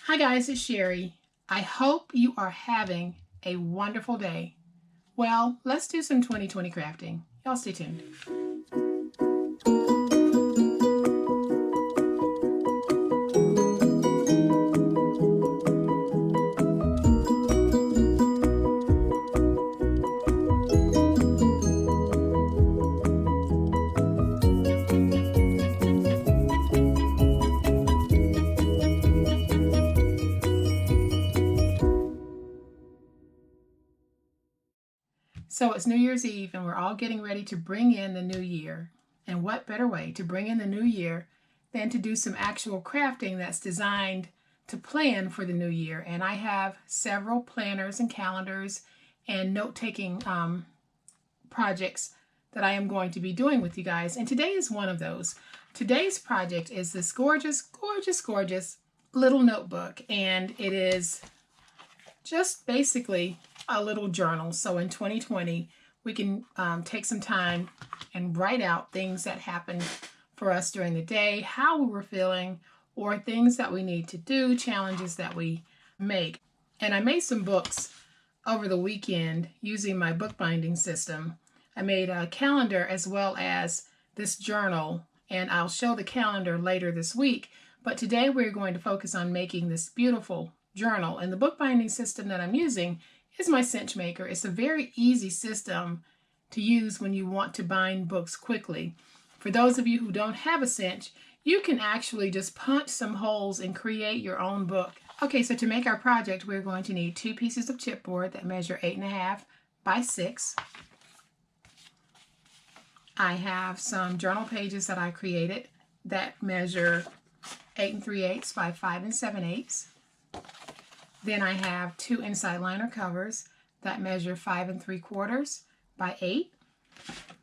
Hi guys, it's Sherry. I hope you are having a wonderful day. Well, let's do some 2020 crafting. Y'all stay tuned. So it's New Year's Eve and we're all getting ready to bring in the new year. And what better way to bring in the new year than to do some actual crafting that's designed to plan for the new year. And I have several planners and calendars and note-taking projects that I am going to be doing with you guys. And today is one of those. Today's project is this gorgeous, gorgeous, gorgeous little notebook. And it is just basically a little journal. So in 2020, we can take some time and write out things that happened for us during the day, how we were feeling, or things that we need to do, challenges that we make. And I made some books over the weekend using my bookbinding system. I made a calendar as well as this journal, and I'll show the calendar later this week. But today we're going to focus on making this beautiful journal. And the bookbinding system that I'm using is my cinch maker. It's a very easy system to use when you want to bind books quickly. For those of you who don't have a cinch, you can actually just punch some holes and create your own book. Okay, so to make our project, we're going to need 2 pieces of chipboard that measure 8.5 by 6. I have some journal pages that I created that measure 8 3/8 by 5 7/8. Then I have 2 inside liner covers that measure 5 3/4 by 8.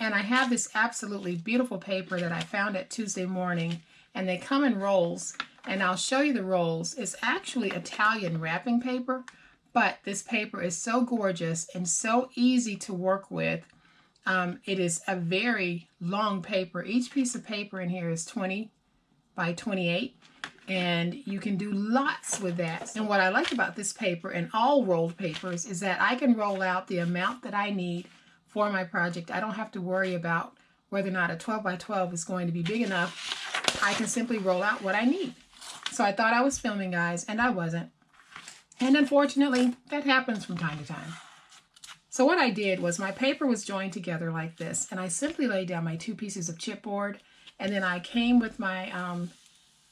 And I have this absolutely beautiful paper that I found at Tuesday Morning, and they come in rolls, and I'll show you the rolls. It's actually Italian wrapping paper, but this paper is so gorgeous and so easy to work with. It is a very long paper. Each piece of paper in here is 20 by 28. And you can do lots with that. And what I like about this paper and all rolled papers is that I can roll out the amount that I need for my project. I don't have to worry about whether or not a 12 by 12 is going to be big enough. I can simply roll out what I need. So I thought I was filming, guys, and I wasn't. And unfortunately, that happens from time to time. So what I did was my paper was joined together like this, and I simply laid down my 2 pieces of chipboard, and then I came with my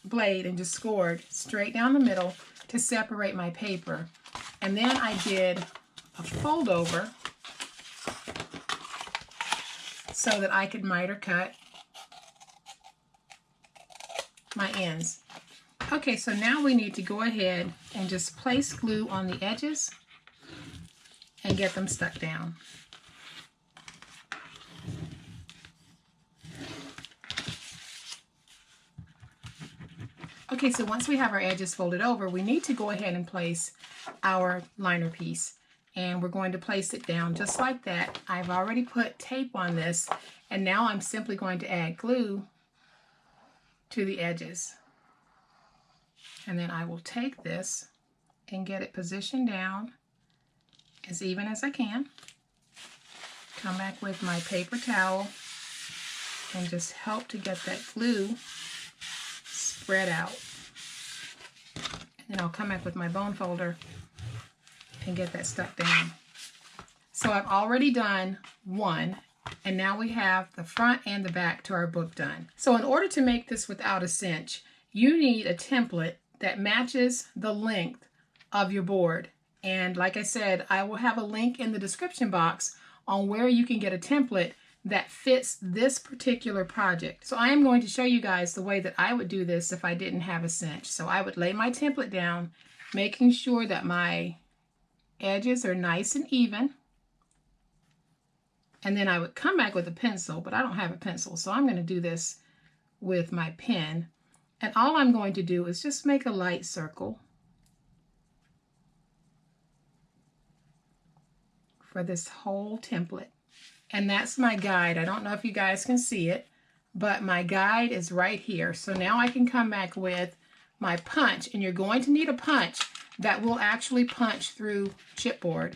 blade and just scored straight down the middle to separate my paper. And then I did a fold over so that I could miter cut my ends. Okay, so now we need to go ahead and just place glue on the edges and get them stuck down. Okay, so once we have our edges folded over, we need to go ahead and place our liner piece. And we're going to place it down just like that. I've already put tape on this, and now I'm simply going to add glue to the edges. And then I will take this and get it positioned down as even as I can. Come back with my paper towel and just help to get that glue spread out. And I'll come back with my bone folder and get that stuck down. So I've already done one, and now we have the front and the back to our book done. So in order to make this without a cinch, you need a template that matches the length of your board. And like I said, I will have a link in the description box on where you can get a template that fits this particular project. So I am going to show you guys the way that I would do this if I didn't have a cinch. So I would lay my template down, making sure that my edges are nice and even. And then I would come back with a pencil, but I don't have a pencil, so I'm going to do this with my pen. And all I'm going to do is just make a light circle for this whole template. And that's my guide. I don't know if you guys can see it, but my guide is right here. So now I can come back with my punch, and you're going to need a punch that will actually punch through chipboard.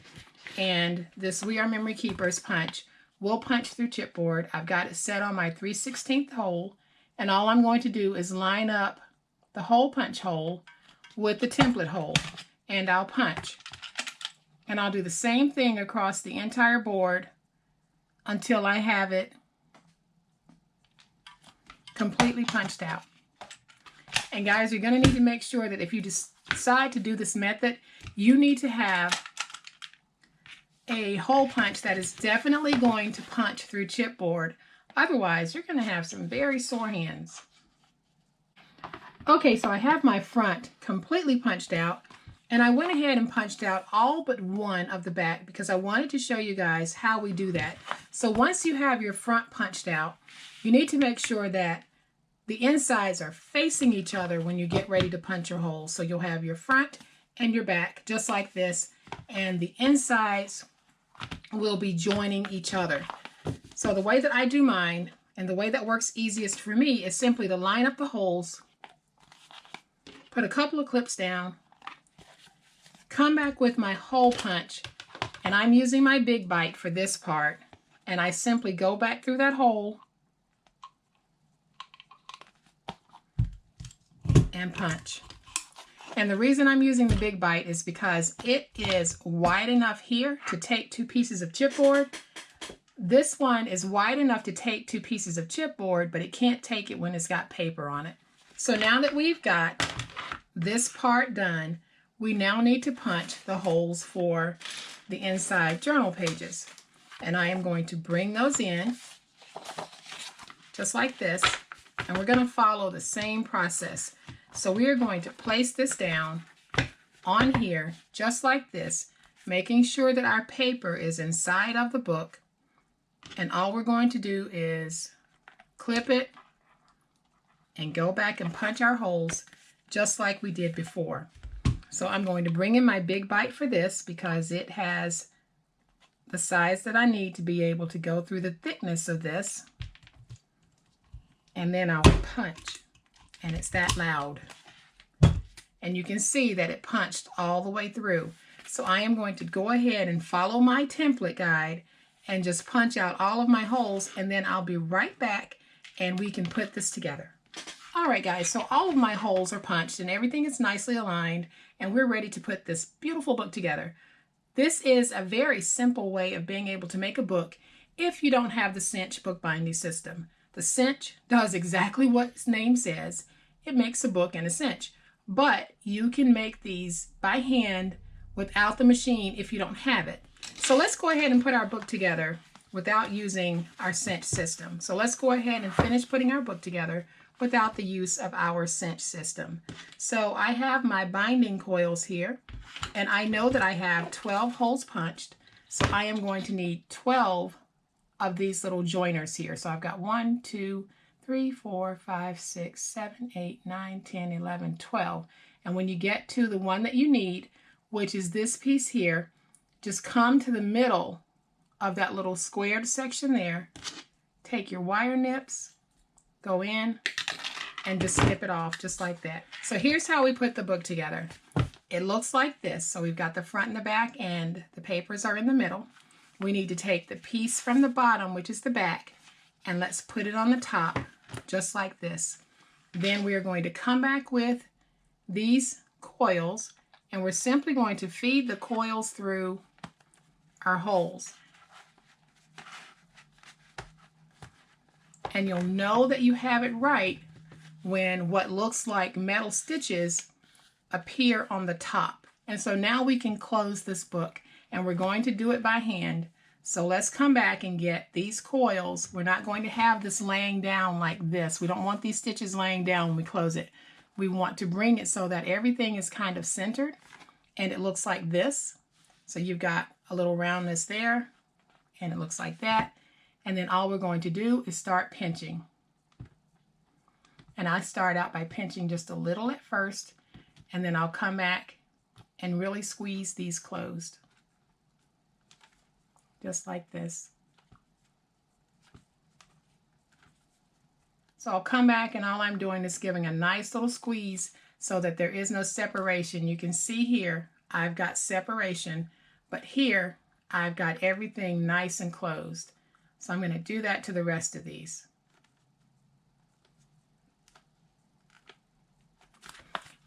And this We Are Memory Keepers punch will punch through chipboard. I've got it set on my 3/16 hole, and all I'm going to do is line up the hole punch hole with the template hole, and I'll punch. And I'll do the same thing across the entire board until I have it completely punched out. And guys, you're going to need to make sure that if you decide to do this method, you need to have a hole punch that is definitely going to punch through chipboard. Otherwise, you're going to have some very sore hands. Okay, so I have my front completely punched out, and I went ahead and punched out all but one of the back because I wanted to show you guys how we do that. So once you have your front punched out, you need to make sure that the insides are facing each other when you get ready to punch your holes. So you'll have your front and your back just like this, and the insides will be joining each other. So the way that I do mine, and the way that works easiest for me, is simply to line up the holes, put a couple of clips down, come back with my hole punch, and I'm using my big bite for this part, and I simply go back through that hole and punch. And the reason I'm using the big bite is because it is wide enough here to take 2 pieces of chipboard. This one is wide enough to take 2 pieces of chipboard, but it can't take it when it's got paper on it. So now that we've got this part done, we now need to punch the holes for the inside journal pages. And I am going to bring those in just like this, and we're going to follow the same process. So we are going to place this down on here just like this, making sure that our paper is inside of the book. And all we're going to do is clip it and go back and punch our holes just like we did before. So I'm going to bring in my big bite for this because it has the size that I need to be able to go through the thickness of this. And then I'll punch, and it's that loud. And you can see that it punched all the way through. So I am going to go ahead and follow my template guide and just punch out all of my holes, and then I'll be right back and we can put this together. All right, guys, so all of my holes are punched and everything is nicely aligned, and we're ready to put this beautiful book together. This is a very simple way of being able to make a book if you don't have the cinch bookbinding system. The cinch does exactly what its name says. It makes a book in a cinch. But you can make these by hand without the machine if you don't have it. So let's go ahead and put our book together without using our cinch system. So let's go ahead and finish putting our book together without the use of our cinch system. So I have my binding coils here, and I know that I have 12 holes punched. So I am going to need 12 of these little joiners here. So I've got 1, 2, 3, 4, 5, 6, 7, 8, 9, 10, 11, 12. And when you get to the one that you need, which is this piece here, just come to the middle of that little squared section there, take your wire nips, go in, and just snip it off just like that. So here's how we put the book together. It looks like this. So we've got the front and the back, and the papers are in the middle. We need to take the piece from the bottom, which is the back, and let's put it on the top just like this. Then we are going to come back with these coils, and we're simply going to feed the coils through our holes. And you'll know that you have it right when what looks like metal stitches appear on the top. And so now we can close this book, and we're going to do it by hand. So let's come back and get these coils. We're not going to have this laying down like this. We don't want these stitches laying down when we close it. We want to bring it so that everything is kind of centered and it looks like this. So you've got a little roundness there, and it looks like that. And then all we're going to do is start pinching. And I start out by pinching just a little at first, and then I'll come back and really squeeze these closed. Just like this. So I'll come back, and all I'm doing is giving a nice little squeeze so that there is no separation. You can see here I've got separation, but here I've got everything nice and closed. So I'm going to do that to the rest of these.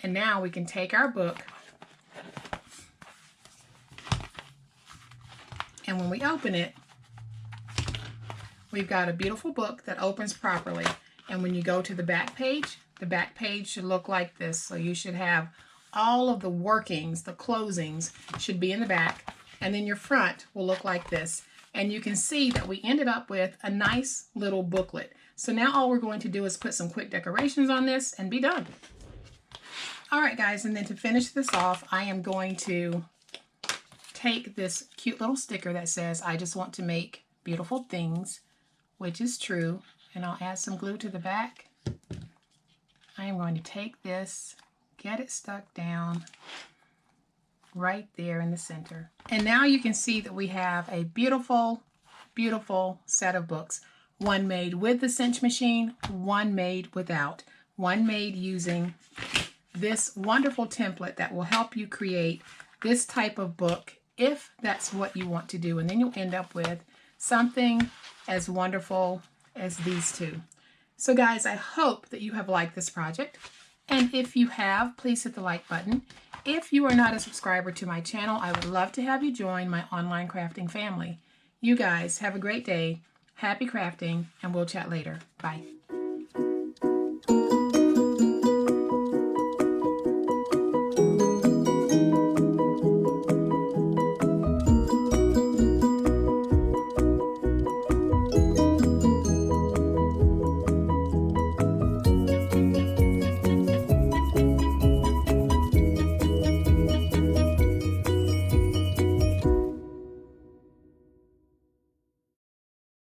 And now we can take our book, and when we open it, we've got a beautiful book that opens properly. And when you go to the back page should look like this. So you should have all of the workings, the closings should be in the back, and then your front will look like this. And you can see that we ended up with a nice little booklet. So now all we're going to do is put some quick decorations on this and be done. All right, guys, and then to finish this off, I am going to take this cute little sticker that says, I just want to make beautiful things, which is true, and I'll add some glue to the back. I am going to take this, get it stuck down right there in the center. And now you can see that we have a beautiful, beautiful set of books. One made with the cinch machine, one made without, one made using this wonderful template that will help you create this type of book if that's what you want to do. And then you'll end up with something as wonderful as these two. So guys, I hope that you have liked this project. And if you have, please hit the like button. If you are not a subscriber to my channel, I would love to have you join my online crafting family. You guys have a great day. Happy crafting, and we'll chat later. Bye.